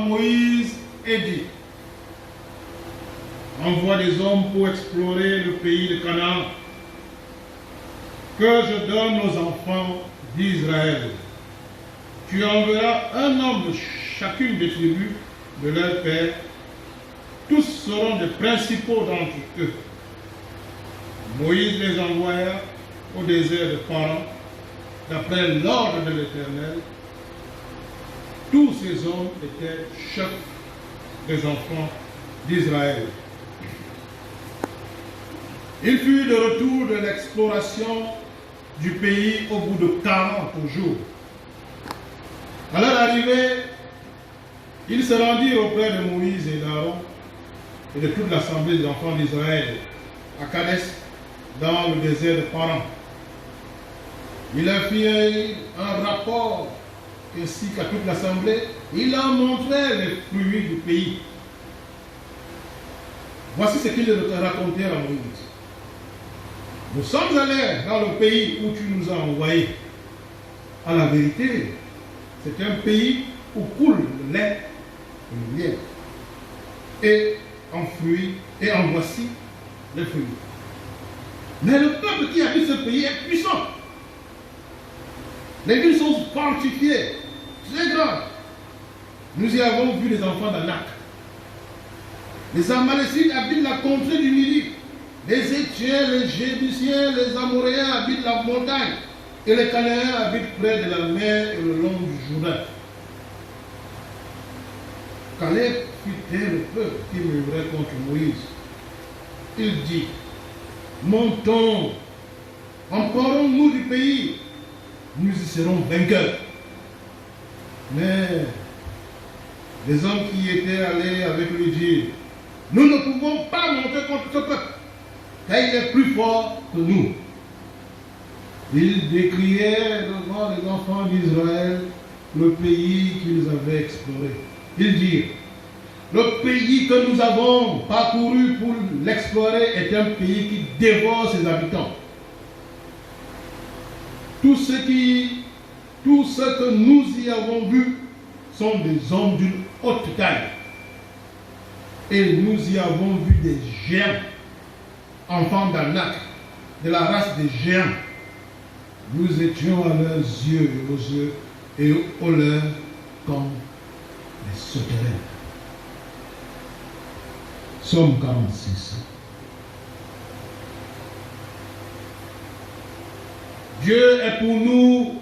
Moïse et dit, envoie des hommes pour explorer le pays de Canaan, que je donne aux enfants d'Israël. Tu enverras un homme de chacune des tribus de leur père. Tous seront des principaux d'entre eux. Moïse les envoya au désert de Paran, d'après l'ordre de l'Éternel. Tous ces hommes étaient chefs des enfants d'Israël. Il fut de retour de l'exploration du pays au bout de 40 jours. À leur arrivée, ils se rendirent auprès de Moïse et d'Aaron et de toute l'assemblée des enfants d'Israël à Kadès, dans le désert de Paran. Il leur fit un rapport ainsi qu'à toute l'assemblée. Il leur montrait les fruits du pays. Voici ce qu'ils racontèrent à Moïse. Nous sommes allés dans le pays où tu nous as envoyés. À la vérité, c'est un pays où coule le lait et le miel. Et en fruits, et en voici les fruits. Mais le peuple qui habite ce pays est puissant. Les villes sont fortifiées, très grandes. Nous y avons vu les enfants d'Anak. Les Amalécites habitent la contrée du Midi. Les Étiens, les Jébusiens, les Amoréens habitent la montagne. Et les Cananéens habitent près de la mer et le long du Jourdain. Caleb fit taire le peuple qui murmurait contre Moïse. Il dit, montons, emparons-nous du pays, nous y serons vainqueurs. Mais les hommes qui étaient allés avec lui dirent, nous ne pouvons pas monter contre ce peuple, car il est plus fort que nous. Ils décrièrent devant les enfants d'Israël le pays qu'ils avaient exploré. Ils dirent, le pays que nous avons parcouru pour l'explorer est un pays qui dévore ses habitants. Tout ce que nous y avons vu sont des hommes d'une haute taille. Et nous y avons vu des géants, enfants d'Anak, de la race des géants. Nous étions à leurs yeux et aux leurs comme des sauterelles. Psaume 46. Dieu est pour nous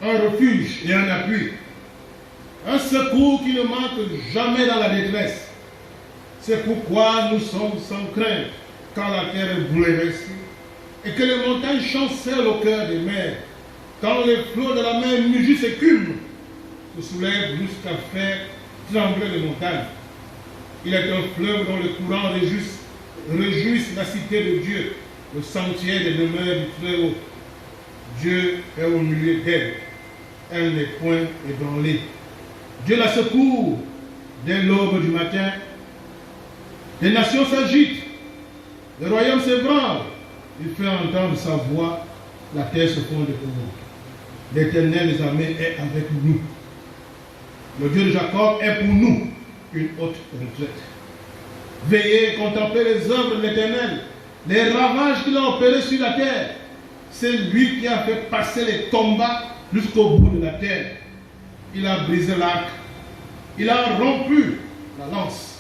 un refuge et un appui, un secours qui ne manque jamais dans la détresse. C'est pourquoi nous sommes sans crainte quand la terre est bouleversée et que les montagnes chancellent au cœur des mers, quand les flots de la mer mugissent et culment, se soulèvent jusqu'à faire trembler les montagnes. Il est un fleuve dont les courants réjouissent la cité de Dieu, le sentier des demeures du Très-Haut. Dieu est au milieu d'elle, elle n'est point ébranlée. Dieu la secourt dès l'aube du matin. Les nations s'agitent, les royaumes s'ébranlent. Il fait entendre sa voix, la terre se fond d'épouvante. L'Éternel des armées est avec nous. Le Dieu de Jacob est pour nous une haute retraite. Veillez et contemplez les œuvres de l'Éternel, les ravages qu'il a opérés sur la terre. C'est lui qui a fait passer les combats jusqu'au bout de la terre. Il a brisé l'arc. Il a rompu la lance.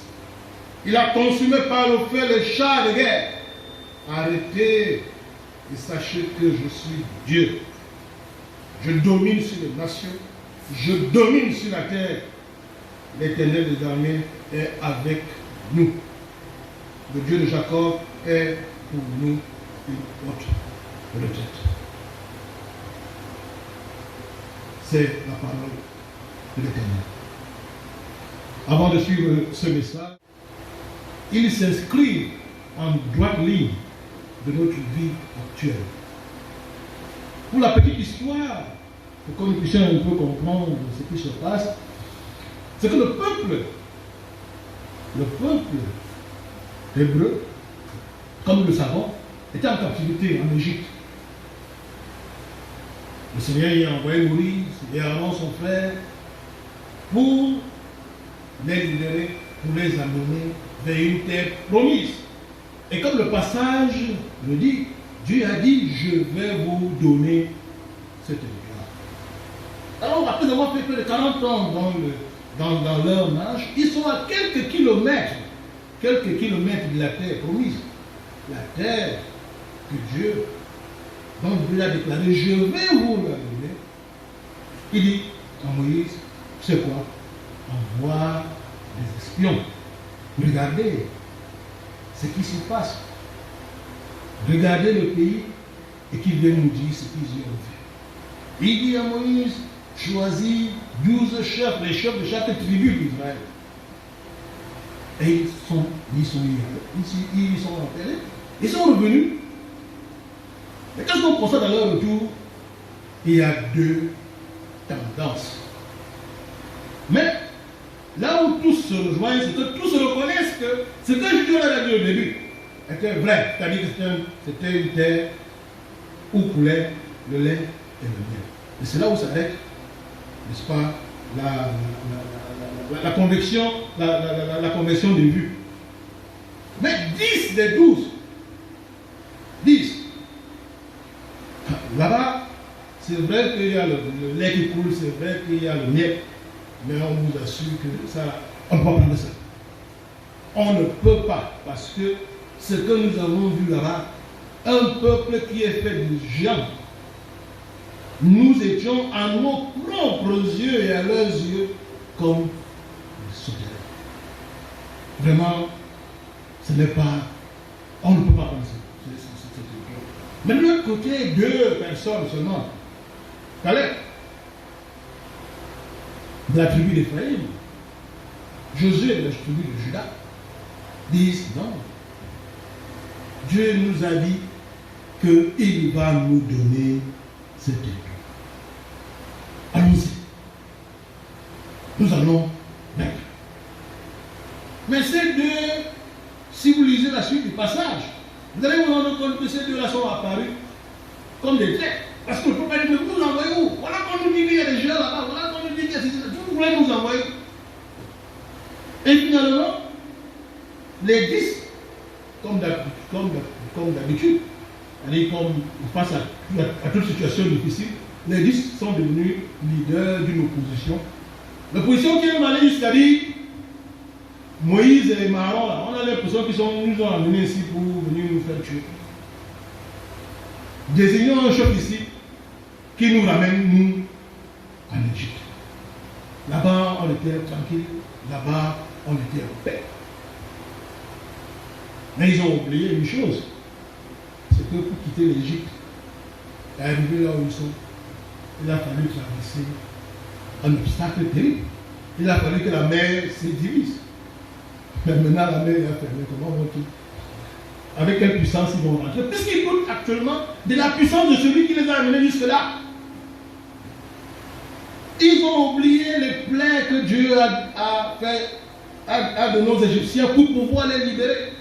Il a consumé par le feu les chars de guerre. Arrêtez et sachez que je suis Dieu. Je domine sur les nations. Je domine sur la terre. L'Éternel des armées est avec nous. Le Dieu de Jacob est pour nous une haute retraite. C'est la parole de l'Éternel. Avant de suivre ce message, il s'inscrit en droite ligne de notre vie actuelle. Pour la petite histoire, pour que nous puissions un peu comprendre ce qui se passe, c'est que le peuple hébreu, comme nous le savons, était en captivité en Égypte. Le Seigneur y a envoyé Moïse et Aaron son frère pour les libérer pour les amener vers une terre promise. Et comme le passage le dit, Dieu a dit, je vais vous donner cette territoire. Alors, après avoir fait près de 40 ans dans leur marche, ils sont à quelques kilomètres de la terre promise. La terre que Dieu, dont Dieu a déclaré, je vais vous la donner. Il dit à Moïse, c'est quoi? Envoie des espions. Regardez ce qui se passe. Regardez le pays et qu'ils viennent nous dire ce qu'ils ont fait. Il dit à Moïse, choisis 12 chefs, les chefs de chaque tribu d'Israël. Et ils sont enterrés. Ils sont revenus. Mais qu'est-ce qu'on constate à leur retour? Il y a deux tendances. Mais là où tous se rejoignent, c'est que tous reconnaissent que ce que Dieu a dit au début était vrai. C'est-à-dire que c'était une terre où coulait le lait et le miel. Et c'est là où s'arrête, n'est-ce pas, la conviction, la conviction des vues. Mais 10 des 12, 10. Là-bas, c'est vrai qu'il y a le lait qui coule, c'est vrai qu'il y a le miel, mais on vous assure que ça, on ne peut pas prendre ça. On ne peut pas, parce que ce que nous avons vu là-bas, un peuple qui est fait de gens, nous étions à nos propres yeux et à leurs yeux comme des sauterelles. Vraiment, ce n'est pas, on ne peut pas penser. Mais de l'autre côté, deux personnes seulement. Caleb, de la tribu d'Éphraïm, Josué de la tribu de Juda, disent non. Dieu nous a dit qu'il va nous donner cette terre. Allons-y. Nous allons vaincre. Mais ces deux, si vous lisez la suite du passage, vous allez vous rendre compte que ces deux-là sont apparus comme des traits. Parce que le prophète dit, mais vous nous envoyez où? Voilà qu'on nous dit qu'il y a des gens là-bas, voilà qu'on nous dit qu'il y a des gens. Vous voulez nous envoyer? Et finalement, les 10, comme d'habitude, comme face à toute situation difficile, les 10 sont devenus leaders d'une opposition. L'opposition qui est allée jusqu'à dire, Moïse et Maron, là, on a l'impression qu'ils nous ont amenés ici pour venir nous faire tuer. Désignons un chef ici qui nous ramène, nous, en Égypte. Là-bas, on était tranquille. Là-bas, on était en paix. Mais ils ont oublié une chose. C'est que pour quitter l'Égypte, et arriver là où ils sont, il a fallu traverser un obstacle terrible. Il a fallu que la mer se divise. Mais maintenant, la mer est fermée. Comment vont-ils? Avec quelle puissance ils vont rentrer? Puisqu'ils doutent actuellement de la puissance de celui qui les a amenés jusque-là. Ils ont oublié les plaies que Dieu a fait à de nos Égyptiens pour pouvoir les libérer.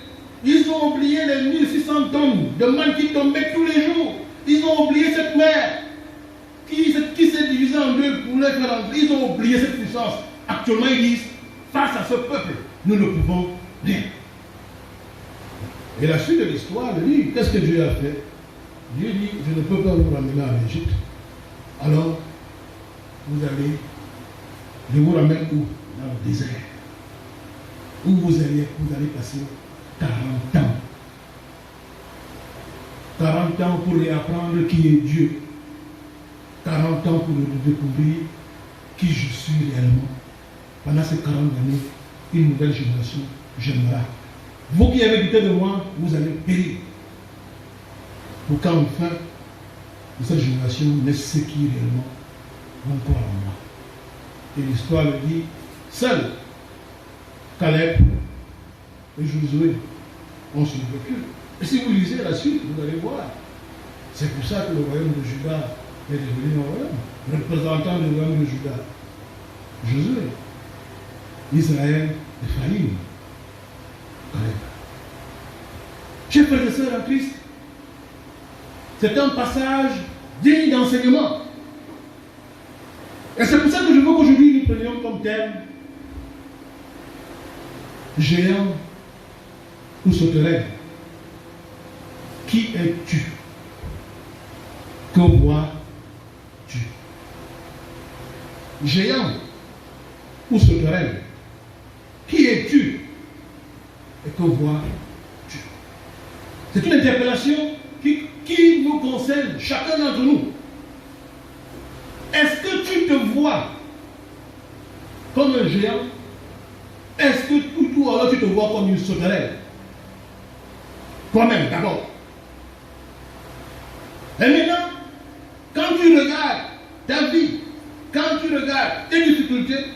Ils ont oublié les 1600 tonnes de manne qui tombaient tous les jours. Ils ont oublié cette mer qui s'est divisée en deux pour les faire entrer. Ils ont oublié cette puissance. Actuellement, ils disent, face à ce peuple, nous ne pouvons rien. Et la suite de l'histoire dit, qu'est-ce que Dieu a fait? Dieu dit, je ne peux pas vous ramener en Égypte. Alors, vous allez, je vous ramène où? Dans le désert. Où vous allez passer 40 ans. 40 ans pour réapprendre qui est Dieu. 40 ans pour découvrir qui je suis réellement. Pendant ces 40 années, une nouvelle génération j'aimerais. Vous qui avez douté de moi, vous allez périr. Pour qu'enfin, de cette génération naisse ceux qui réellement vont croire en moi. Et l'histoire le dit, seul Caleb et Josué ont survécu. Et si vous lisez la suite, vous allez voir. C'est pour ça que le royaume de Juda est devenu un royaume. Représentant du royaume de Juda, Josué. Israël, Ephraïm, Caleb. Chers frères et sœurs en Christ, c'est un passage digne d'enseignement. Et c'est pour ça que je veux qu'aujourd'hui nous prenions comme thème Géant ou sauterelle, qui es-tu? Que vois-tu? Géant ou sauterelle, qui es-tu et que vois-tu? C'est une interpellation qui nous concerne, chacun d'entre nous. Est-ce que tu te vois comme un géant? Est-ce que ou alors tu te vois comme une sauterelle? Toi-même, d'abord. Et maintenant, quand tu regardes ta vie, quand tu regardes tes difficultés,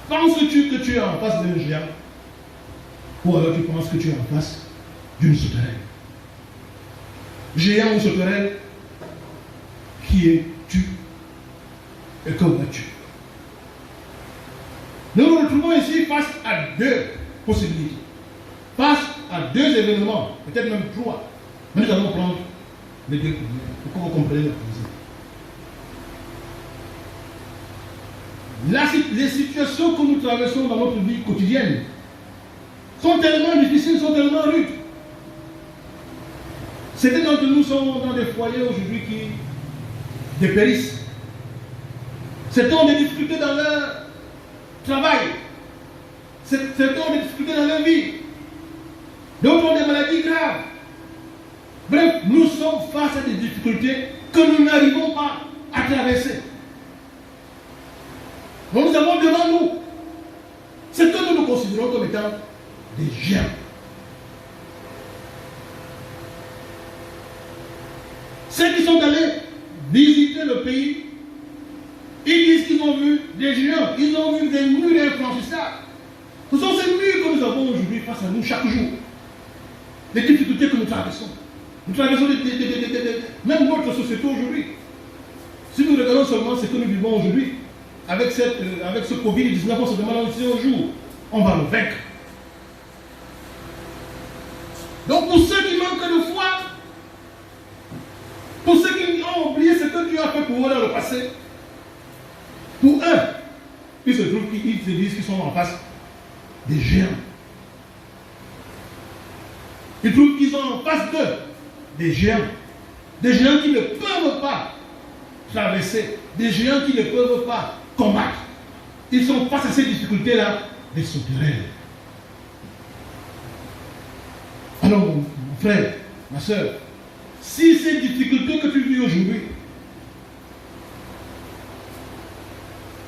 penses-tu que tu es en face d'un géant? Ou alors tu penses que tu es en face d'une sauterelle? Géant ou sauterelle, qui es-tu et que vois-tu? Nous nous retrouvons ici face à deux possibilités, face à deux événements, peut-être même trois. Mais nous allons prendre les deux premiers pour que vous compreniez la position. Les situations que nous traversons dans notre vie quotidienne sont tellement difficiles, sont tellement rudes. Certains d'entre nous sont dans des foyers aujourd'hui qui dépérissent. Certains ont des difficultés dans leur travail. Certains ont des difficultés dans leur vie. D'autres ont des maladies graves. Bref, nous sommes face à des difficultés que nous n'arrivons pas à traverser. Donc nous avons devant nous ce que nous considérons comme étant des géants. Ceux qui sont allés visiter le pays, ils disent qu'ils ont vu des géants, ils ont vu des murs infranchissables. Ce sont ces murs que nous avons aujourd'hui face à nous chaque jour. Les difficultés que nous traversons. Nous traversons même notre société aujourd'hui. Si nous regardons seulement ce que nous vivons aujourd'hui, avec ce Covid-19, on se demande si un jour on va le vaincre. Donc pour ceux qui manquent de foi, pour ceux qui ont oublié ce que Dieu a fait pour eux dans le passé, pour eux, ils se disent qu'ils sont en face des géants. Ils trouvent qu'ils sont en face d'eux des géants qui ne peuvent pas traverser, des géants qui ne peuvent pas combattre. Ils sont face à ces difficultés-là, des sauterelles. Alors, mon frère, ma soeur, si ces difficultés que tu vis aujourd'hui,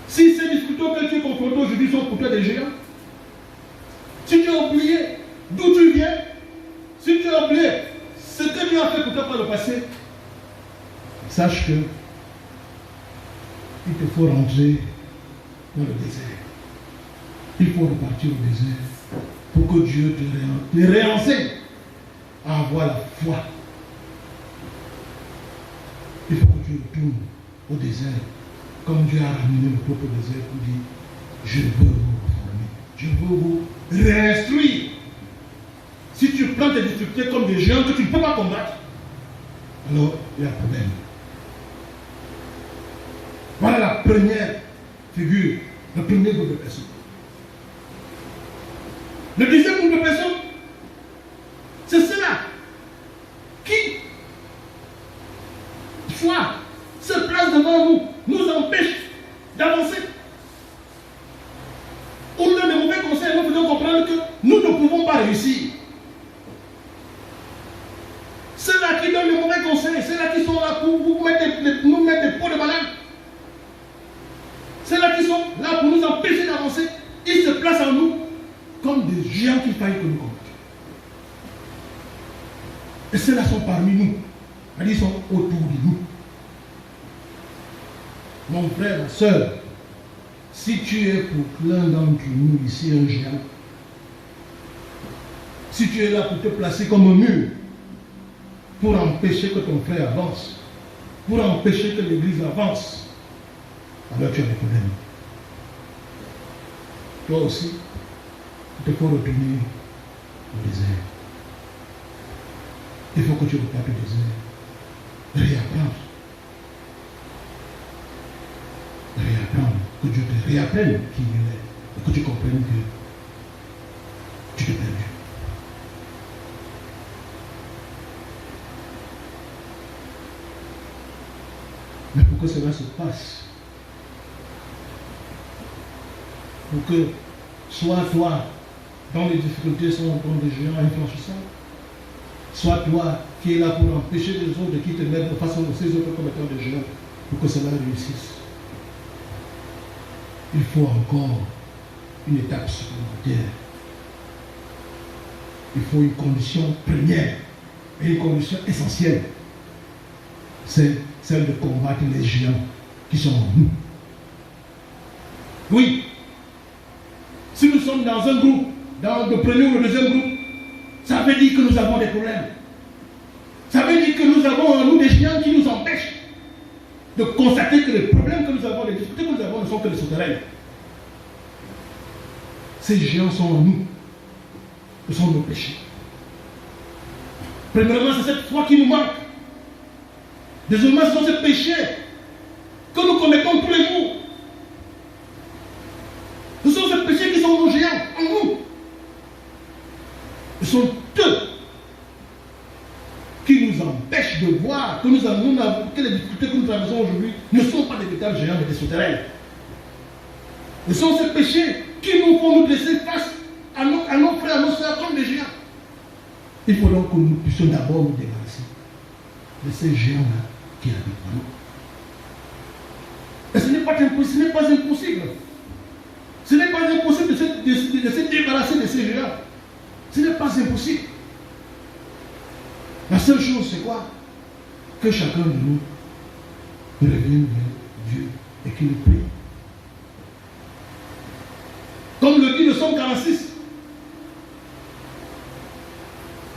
si ces difficultés que tu es confronté aujourd'hui sont pour toi des géants, si tu as oublié d'où tu viens, si tu as oublié ce que Dieu a fait pour toi par le passé, sache que il te faut rentrer dans le désert. Il faut repartir au désert pour que Dieu te réenseigne à avoir la foi. Il faut que tu retournes au désert comme Dieu a ramené le peuple au désert pour dire: je veux vous reformer, je veux vous réinstruire. Si tu prends tes difficultés comme des géants que tu ne peux pas combattre, alors il y a un problème. Voilà la première figure, le premier groupe de personnes. Le deuxième groupe de personnes, c'est ceux-là qui, foi, se placent devant nous, nous empêchent d'avancer. On donne des mauvais conseils, nous faisons comprendre que nous ne pouvons pas réussir. Ceux-là qui donnent des mauvais conseils, ceux-là qui sont là pour nous mettre des pots de banane, ceux-là qui sont là pour nous empêcher d'avancer, ils se placent en nous comme des géants qui faillent que nous combattre. Et ceux-là sont parmi nous. Ils sont autour de nous. Mon frère, ma soeur, si tu es pour l'un d'entre nous ici un géant, si tu es là pour te placer comme un mur, pour empêcher que ton frère avance, pour empêcher que l'église avance, alors tu as des problèmes. Toi aussi, il te faut retourner au désert. Il faut que tu repartes au désert. Réapprendre. Que Dieu te réapprenne qui il est et que tu comprennes que tu t'es perdu. Mais pour que cela se passe, pour que soit toi, dans les difficultés, soit en tant que géant infranchissant, soit toi qui es là pour empêcher les autres qui te mettent face à ces autres comme étant des géants, pour que cela réussisse. Il faut encore une étape supplémentaire. Il faut une condition première et une condition essentielle. C'est celle de combattre les géants qui sont en nous. Oui, si nous sommes dans un groupe, dans le premier ou le deuxième groupe, ça veut dire que nous avons des problèmes. Ça veut dire que nous avons en nous des géants qui nous empêchent de constater que les problèmes que nous avons, les difficultés que nous avons ne sont que des souterrains. Ces géants sont en nous. Ce sont nos péchés. Premièrement, c'est cette foi qui nous manque. Deuxièmement, ce sont ces péchés que nous commettons tous les jours. Ce sont ces péchés qui sont nos géants en nous. Ce sont eux qui nous empêchent de voir que, que les difficultés que nous traversons aujourd'hui ne sont pas des véritables géants, mais des souterrains. Ce sont ces péchés qui nous font nous laisser face à nos frères, à nos soeurs comme des géants. Il faut donc que nous puissions d'abord nous débarrasser de ces géants-là qui habitent en nous. Et ce n'est pas impossible. Ce n'est pas impossible de se débarrasser de ces géants. Ce n'est pas impossible. La seule chose, c'est quoi? Que chacun de nous revienne vers Dieu et qu'il prie. Comme le dit le Psaume 46,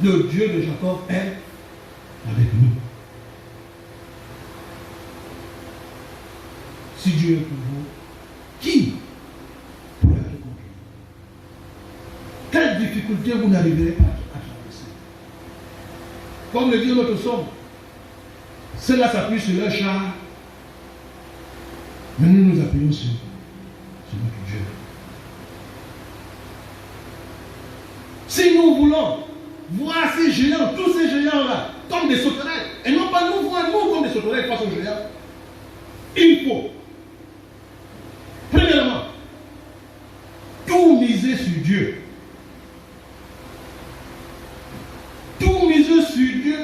le Dieu de Jacob est avec nous. Si Dieu est pour vous, qui pourra être contre vous? Quelle difficulté vous n'arriverez pas à traverser? Comme le dit notre psaume, ceux-là s'appuient sur leur char, mais nous nous appuyons sur notre Dieu. Si nous voulons voir ces géants, tous ces géants-là, comme des sauterelles, et non pas nous voir nous comme des sauterelles face aux géants, il faut, premièrement, tout miser sur Dieu. Tout miser sur Dieu,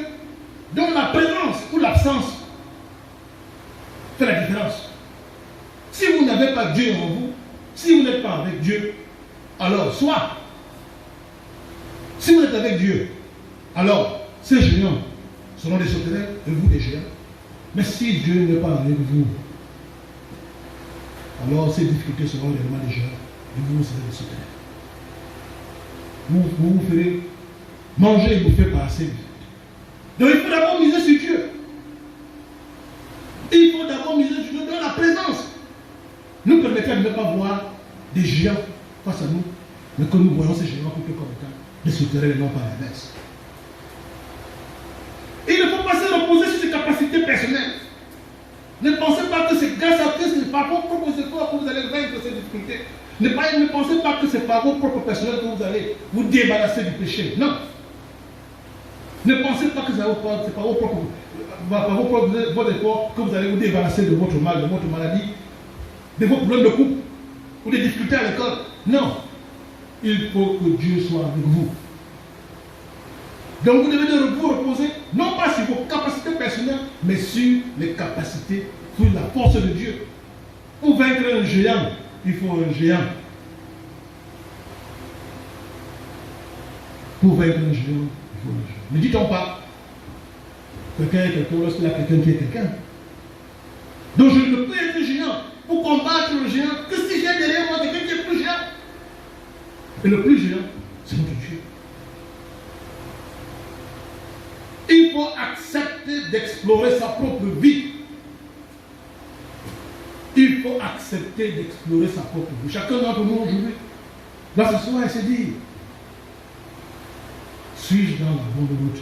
dont la présence ou l'absence fait la différence. Si vous n'avez pas Dieu en vous, si vous n'êtes pas avec Dieu, alors soit, si vous êtes avec Dieu, alors ces géants seront des sauterelles et vous des géants. Mais si Dieu n'est pas avec vous, alors ces difficultés seront réellement des géants et vous serez des sauterelles. Vous ferez manger et bouffer par assez vite. Donc il faut d'abord miser sur Dieu. Il faut d'abord miser sur Dieu dans la présence. Nous permettez de ne pas voir des géants face à nous, mais que nous voyons ces géants plutôt comme étant des souterrains et non pas l'inverse. Il ne faut pas se reposer sur ses capacités personnelles. Ne pensez pas que c'est grâce à Christ, c'est par vos propres efforts que vous allez vaincre ces difficultés. Ne pensez pas que c'est par vos propres personnels que vous allez vous débarrasser du péché. Non. Ne pensez pas que c'est par vos propres efforts que vous allez vous débarrasser de votre mal, de votre maladie, de vos problèmes de couple ou des difficultés à l'école. Non. Il faut que Dieu soit avec vous. Donc vous devez vous reposer, non pas sur vos capacités personnelles, mais sur les capacités, sur la force de Dieu. Pour vaincre un géant, il faut un géant. Pour vaincre un géant, il faut un géant. Ne dit-on pas, quelqu'un est quelqu'un lorsqu'il y a quelqu'un qui est quelqu'un. Donc je ne peux être géant pour combattre le géant que si j'ai derrière moi quelqu'un qui est plus géant. Et le plus géant, c'est notre Dieu. Il faut accepter d'explorer sa propre vie. Il faut accepter d'explorer sa propre vie. Chacun d'entre nous aujourd'hui doit s'asseoir et se dire, suis-je dans la bonne route?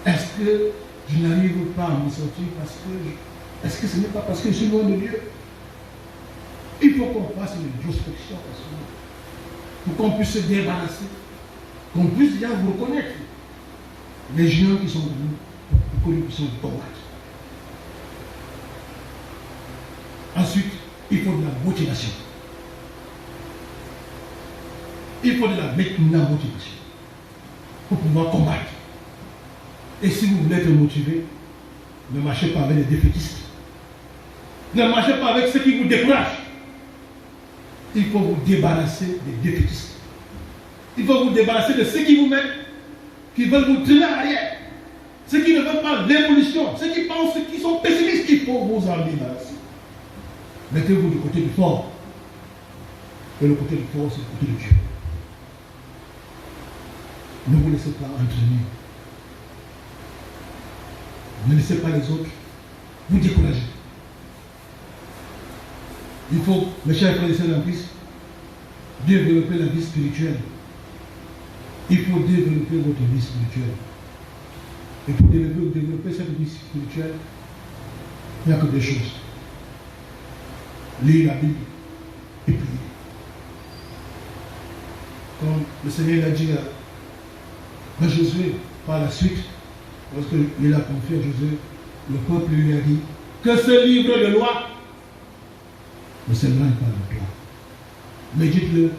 Est-ce que je n'arrive pas à m'en sortir parce que est-ce que ce n'est pas parce que je suis loin de Dieu? Il faut qu'on fasse une introspection personnelle pour qu'on puisse se débarrasser, qu'on puisse déjà vous reconnaître les géants qui sont venus pour que nous puissions combattre. Ensuite, il faut de la motivation. Il faut de la motivation pour pouvoir combattre. Et si vous voulez être motivé, ne marchez pas avec les défaitistes. Ne marchez pas avec ceux qui vous découragent. Il faut vous débarrasser des défaitistes. Il faut vous débarrasser de ceux qui vous mettent, qui veulent vous traîner à l'arrière. Ceux qui ne veulent pas l'évolution, ceux qui pensent, qui sont pessimistes, il faut vous en débarrasser. Mettez-vous du côté du fort. Et le côté du fort, c'est le côté de Dieu. Ne vous laissez pas entraîner. Ne laissez pas les autres vous décourager. Il faut, mes chers frères et sœurs en Christ, développer la vie spirituelle. Il faut développer votre vie spirituelle. Et pour développer cette vie spirituelle, il n'y a que deux choses. Lire la Bible et prier. Comme le Seigneur l'a dit à Josué par la suite, lorsqu'il a confié à Josué, le peuple lui a dit que ce livre de loi ne s'éloigne pas de toi. Médite-le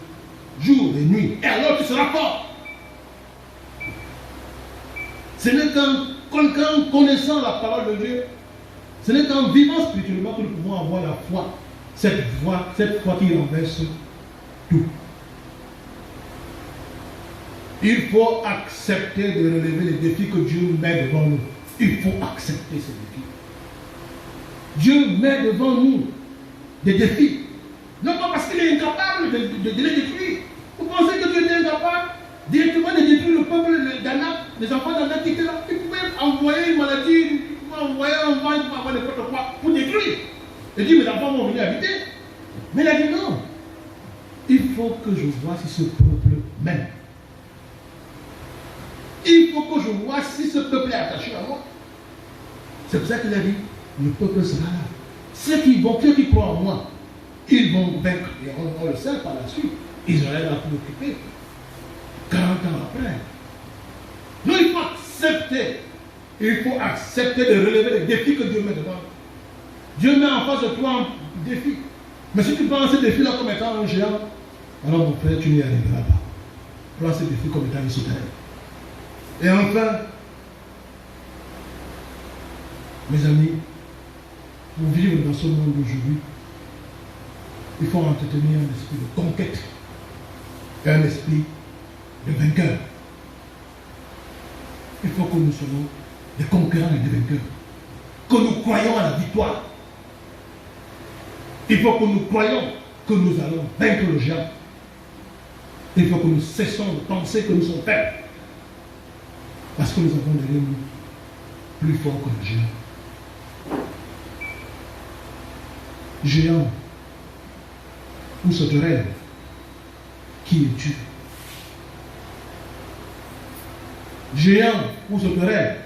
jour et nuit, et alors tu seras fort. Ce n'est qu'en connaissant la parole de Dieu, ce n'est qu'en vivant spirituellement que nous pouvons avoir la foi. Cette foi qui renverse tout. Il faut accepter de relever les défis que Dieu met devant nous. Il faut accepter ces défis. Dieu met devant nous des défis. Non pas parce qu'il est incapable de les détruire. Vous pensez que Dieu est incapable directement de détruire le peuple d'Anak, les enfants d'Anak qui étaient là. Il pouvait envoyer une maladie, il pouvait envoyer un vent, il pouvait avoir n'importe quoi pour détruire. Il dit, mes enfants vont venir habiter. Mais il a dit non. Il faut que je vois si ce peuple m'aime. Il faut que je vois si ce peuple est attaché à moi. C'est pour ça qu'il a dit, le peuple sera là. Ceux qui croient en moi, ils vont vaincre. Et on le sait par la suite. Israël a pu l'occuper 40 ans après. Donc il faut accepter. Il faut accepter de relever les défis que Dieu met devant nous. Dieu met en face de toi un défi. Mais si tu prends ce défi-là comme étant un géant, alors mon frère, tu n'y arriveras pas. Prends ce défi comme étant une souterraine. Et enfin, mes amis, pour vivre dans ce monde d'aujourd'hui, il faut entretenir un esprit de conquête et un esprit de vainqueur. Il faut que nous soyons des conquérants et des vainqueurs. Que nous croyons à la victoire. Il faut que nous croyons que nous allons vaincre le géant. Il faut que nous cessons de penser que nous sommes faibles. Parce que nous avons derrière nous plus fort que le géant. Géant, où serais-je? Qui es-tu? Géant, où serais-je?